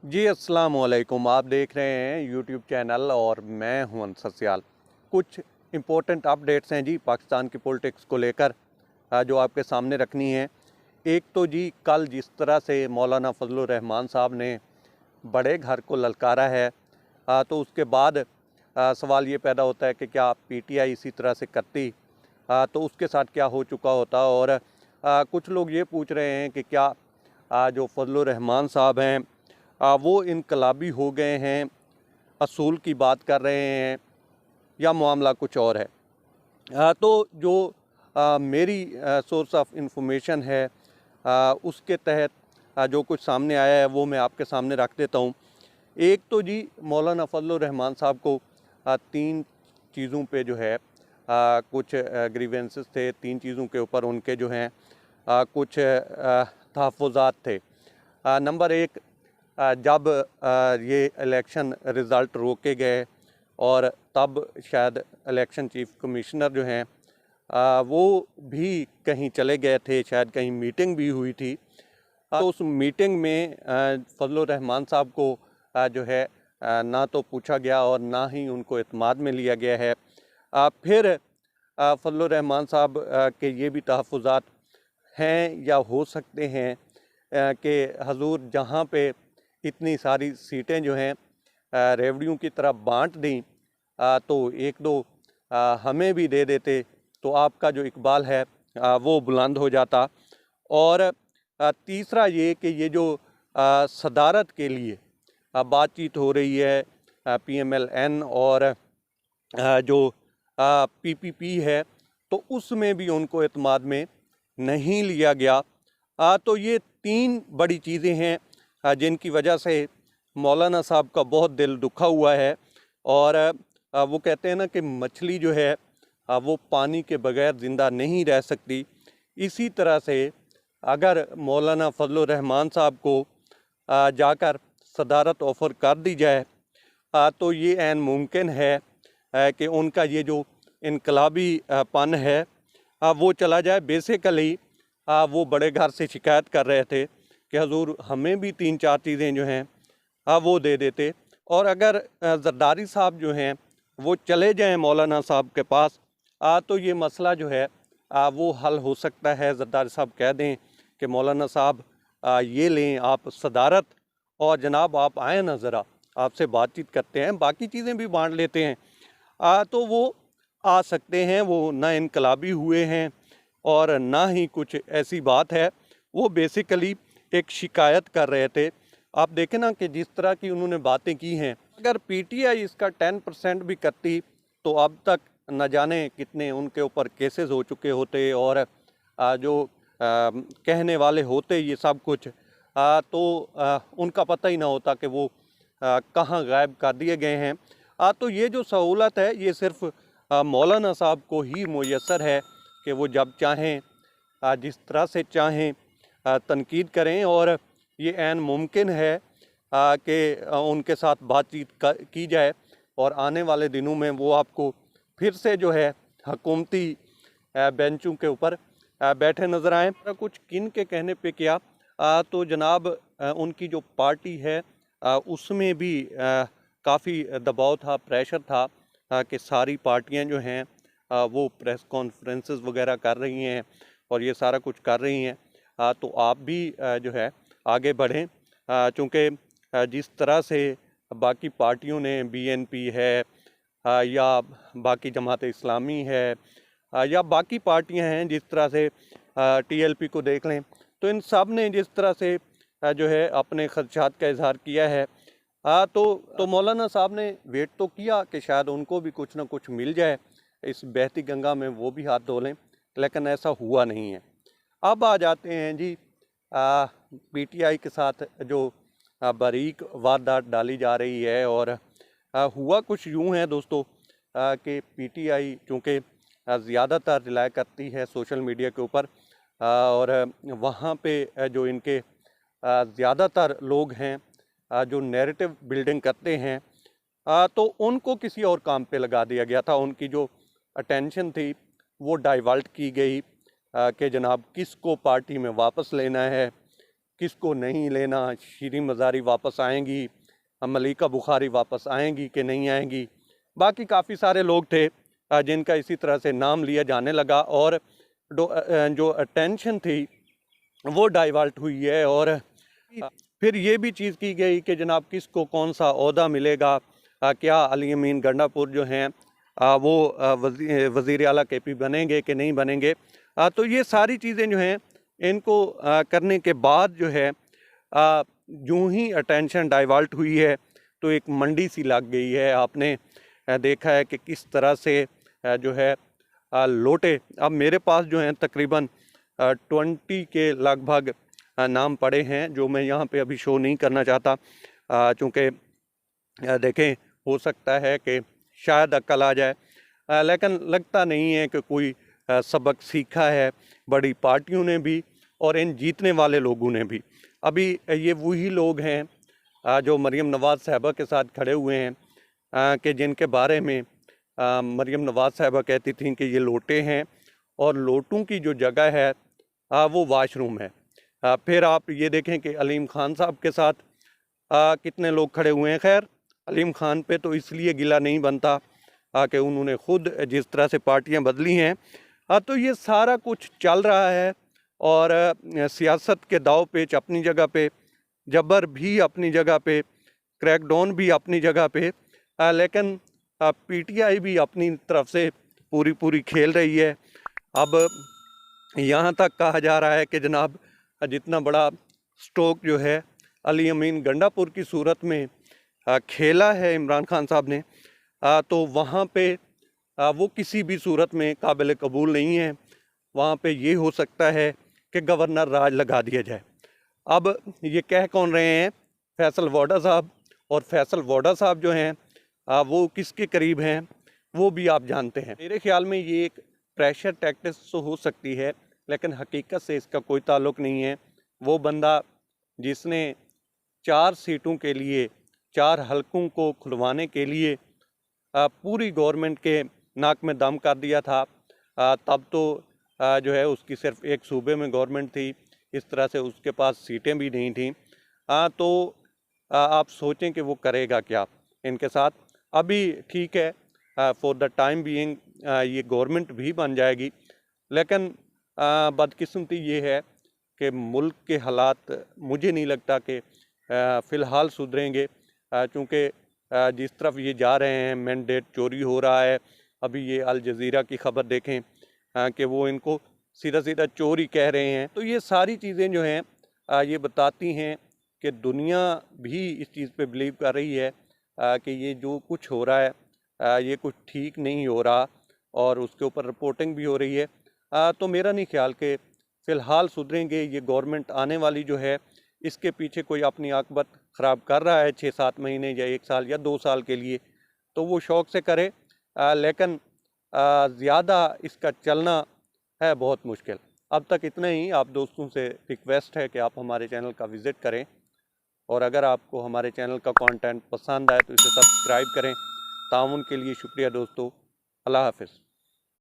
जी अस्सलाम वालेकुम। आप देख रहे हैं यूट्यूब चैनल और मैं हूं अंसर सियाल। कुछ इम्पोर्टेंट अपडेट्स हैं जी पाकिस्तान की पॉलिटिक्स को लेकर जो आपके सामने रखनी है। एक तो जी कल जिस तरह से मौलाना फजलुर रहमान साहब ने बड़े घर को ललकारा है, तो उसके बाद सवाल ये पैदा होता है कि क्या पीटीआई इसी तरह से करती तो उसके साथ क्या हो चुका होता। और कुछ लोग ये पूछ रहे हैं कि क्या जो फजलुर रहमान साहब हैं वो इनकलाबी हो गए हैं, असूल की बात कर रहे हैं, या मामला कुछ और है। तो जो मेरी सोर्स ऑफ इंफॉर्मेशन है उसके तहत जो कुछ सामने आया है वो मैं आपके सामने रख देता हूँ। एक तो जी मौलाना फजलुर रहमान साहब को तीन चीज़ों पे जो है कुछ ग्रीवेंसेस थे। तीन चीज़ों के ऊपर उनके जो हैं कुछ तहफ़्फ़ुज़ात थे। नंबर एक, जब ये इलेक्शन रिज़ल्ट रोके गए और तब शायद इलेक्शन चीफ कमिश्नर जो हैं वो भी कहीं चले गए थे, शायद कहीं मीटिंग भी हुई थी। तो उस मीटिंग में फजलुर रहमान साहब को जो है ना तो पूछा गया और ना ही उनको एतमाद में लिया गया है। फिर फजलुर रहमान साहब के ये भी तहफ़्फ़ुज़ात हैं या हो सकते हैं कि हजूर जहाँ पे इतनी सारी सीटें जो हैं रेवड़ियों की तरह बांट दी तो एक दो हमें भी दे देते तो आपका जो इकबाल है वो बुलंद हो जाता। और तीसरा ये कि ये जो सदारत के लिए बातचीत हो रही है पीएमएलएन और जो पीपीपी है, तो उसमें भी उनको एतमाद में नहीं लिया गया। तो ये तीन बड़ी चीज़ें हैं जिनकी वजह से मौलाना साहब का बहुत दिल दुखा हुआ है। और वो कहते हैं ना कि मछली जो है वो पानी के बगैर ज़िंदा नहीं रह सकती। इसी तरह से अगर मौलाना फजलुर रहमान साहब को जाकर सदारत ऑफ़र कर दी जाए तो ये ऐन मुमकिन है कि उनका ये जो इनकलाबी पन है वो चला जाए। बेसिकली वो बड़े घर से शिकायत कर रहे थे कि हजूर हमें भी तीन चार चीज़ें जो हैं वो दे देते। और अगर जरदारी साहब जो हैं वो चले जाएं मौलाना साहब के पास तो ये मसला जो है वो हल हो सकता है। जरदारी साहब कह दें कि मौलाना साहब ये लें आप सदारत और जनाब आप आएँ ना ज़रा, आपसे बातचीत करते हैं, बाकी चीज़ें भी बांट लेते हैं। तो वो आ सकते हैं। वो ना इनकलाबी हुए हैं और ना ही कुछ ऐसी बात है। वो बेसिकली एक शिकायत कर रहे थे। आप देखें ना कि जिस तरह की उन्होंने बातें की हैं, अगर पीटीआई इसका 10% भी करती तो अब तक न जाने कितने उनके ऊपर केसेस हो चुके होते और जो कहने वाले होते ये सब कुछ तो उनका पता ही ना होता कि वो कहाँ गायब कर दिए गए हैं। तो ये जो सहूलत है ये सिर्फ मौलाना साहब को ही मुयस्सर है कि वो जब चाहें जिस तरह से चाहें तनकीद करें। और ये ऐन मुमकिन है कि उनके साथ बातचीत की जाए और आने वाले दिनों में वो आपको फिर से जो है हुकूमती बेंचों के ऊपर बैठे नज़र आएँ। कुछ किन के कहने पे किया तो जनाब उनकी जो पार्टी है उसमें भी काफ़ी दबाव था, प्रेशर था कि सारी पार्टियां जो हैं वो प्रेस कॉन्फ्रेंसेस वगैरह कर रही हैं और ये सारा कुछ कर रही हैं। तो आप भी जो है आगे बढ़ें, चूँकि जिस तरह से बाकी पार्टियों ने बीएनपी है या बाकी जमात इस्लामी है या बाकी पार्टियां हैं, जिस तरह से टीएलपी को देख लें, तो इन सब ने जिस तरह से जो है अपने खदशात का इजहार किया है तो मौलाना साहब ने वेट तो किया कि शायद उनको भी कुछ ना कुछ मिल जाए इस बहती गंगा में, वो भी हाथ धो लें, लेकिन ऐसा हुआ नहीं है। अब आ जाते हैं जी पीटीआई के साथ जो बारीक वारदात डाली जा रही है। और हुआ कुछ यूँ है दोस्तों कि पीटीआई चूँकि ज़्यादातर रिलाय करती है सोशल मीडिया के ऊपर और वहाँ पे जो इनके ज़्यादातर लोग हैं जो नैरेटिव बिल्डिंग करते हैं तो उनको किसी और काम पे लगा दिया गया था। उनकी जो अटेंशन थी वो डाइवर्ट की गई कि जनाब किसको पार्टी में वापस लेना है, किसको नहीं लेना, शीरीन मज़ारी वापस आएंगी, मलिका बुखारी वापस आएंगी कि नहीं आएंगी। बाकी काफ़ी सारे लोग थे जिनका इसी तरह से नाम लिया जाने लगा और जो अटेंशन थी वो डाइवर्ट हुई है। और फिर ये भी चीज़ की गई कि जनाब किसको कौन सा ओहदा मिलेगा, क्या अली अमीन गंडापुर जो हैं वो वज़ीर आला KP बनेंगे कि नहीं बनेंगे। तो ये सारी चीज़ें जो हैं इनको करने के बाद जो है यूँ ही अटेंशन डाइवर्ट हुई है तो एक मंडी सी लग गई है। आपने देखा है कि किस तरह से जो है लोटे, अब मेरे पास जो हैं तकरीबन 20 के लगभग नाम पड़े हैं जो मैं यहाँ पे अभी शो नहीं करना चाहता, चूँकि देखें हो सकता है कि शायद अक्ल आ जाए, लेकिन लगता नहीं है कि कोई सबक सीखा है बड़ी पार्टियों ने भी और इन जीतने वाले लोगों ने भी। अभी ये वही लोग हैं जो मरीम नवाज़ साहिबा के साथ खड़े हुए हैं कि जिनके बारे में मरीम नवाज़ साहिबा कहती थी कि ये लोटे हैं और लोटों की जो जगह है वो वाशरूम है। फिर आप ये देखें कि अलीम ख़ान साहब के साथ कितने लोग खड़े हुए हैं। खैर अलीम ख़ान पे तो इसलिए गिला नहीं बनता कि उन्होंने ख़ुद जिस तरह से पार्टियां बदली हैं। तो ये सारा कुछ चल रहा है और सियासत के दाव पेच अपनी जगह पे, जबर भी अपनी जगह पे, क्रैकडाउन भी अपनी जगह पे, लेकिन PTI भी अपनी तरफ से पूरी खेल रही है। अब यहाँ तक कहा जा रहा है कि जनाब जितना बड़ा स्ट्रोक जो है अली अमीन गंडापुर की सूरत में खेला है इमरान खान साहब ने, तो वहाँ पे वो किसी भी सूरत में काबिल कबूल नहीं है। वहाँ पे ये हो सकता है कि गवर्नर राज लगा दिया जाए। अब ये कह कौन रहे हैं? फैसल वोडा साहब। और फैसल वोडा साहब जो हैं वो किसके करीब हैं वो भी आप जानते हैं। मेरे ख्याल में ये एक प्रेशर टैक्टिक्स तो हो सकती है, लेकिन हकीकत से इसका कोई ताल्लुक़ नहीं है। वो बंदा जिसने 4 सीटों के लिए, 4 हलकों को खुलवाने के लिए पूरी गवर्नमेंट के नाक में दम कर दिया था, तब तो जो है उसकी सिर्फ एक सूबे में गवर्नमेंट थी, इस तरह से उसके पास सीटें भी नहीं थीं। तो आप सोचें कि वो करेगा क्या इनके साथ। अभी ठीक है, फॉर द टाइम बीइंग ये गवर्नमेंट भी बन जाएगी, लेकिन बदकिस्मती ये है कि मुल्क के हालात मुझे नहीं लगता कि फ़िलहाल सुधरेंगे, चूँकि जिस तरफ ये जा रहे हैं मैंडेट चोरी हो रहा है। अभी ये अल जज़ीरा की ख़बर देखें कि वो इनको सीधा चोरी कह रहे हैं। तो ये सारी चीज़ें जो हैं ये बताती हैं कि दुनिया भी इस चीज़ पे बिलीव कर रही है कि ये जो कुछ हो रहा है ये कुछ ठीक नहीं हो रहा और उसके ऊपर रिपोर्टिंग भी हो रही है। तो मेरा नहीं ख्याल कि फ़िलहाल सुधरेंगे। ये गवर्नमेंट आने वाली जो है इसके पीछे कोई अपनी आकबत ख़राब कर रहा है 6-7 महीने या 1 साल या 2 साल के लिए, तो वो शौक़ से करे, लेकिन ज़्यादा इसका चलना है बहुत मुश्किल। अब तक इतना ही। आप दोस्तों से रिक्वेस्ट है कि आप हमारे चैनल का विज़िट करें और अगर आपको हमारे चैनल का कंटेंट पसंद आए तो इसे सब्सक्राइब करें। ताउन के लिए शुक्रिया दोस्तों। अल्लाह हाफ़िज़।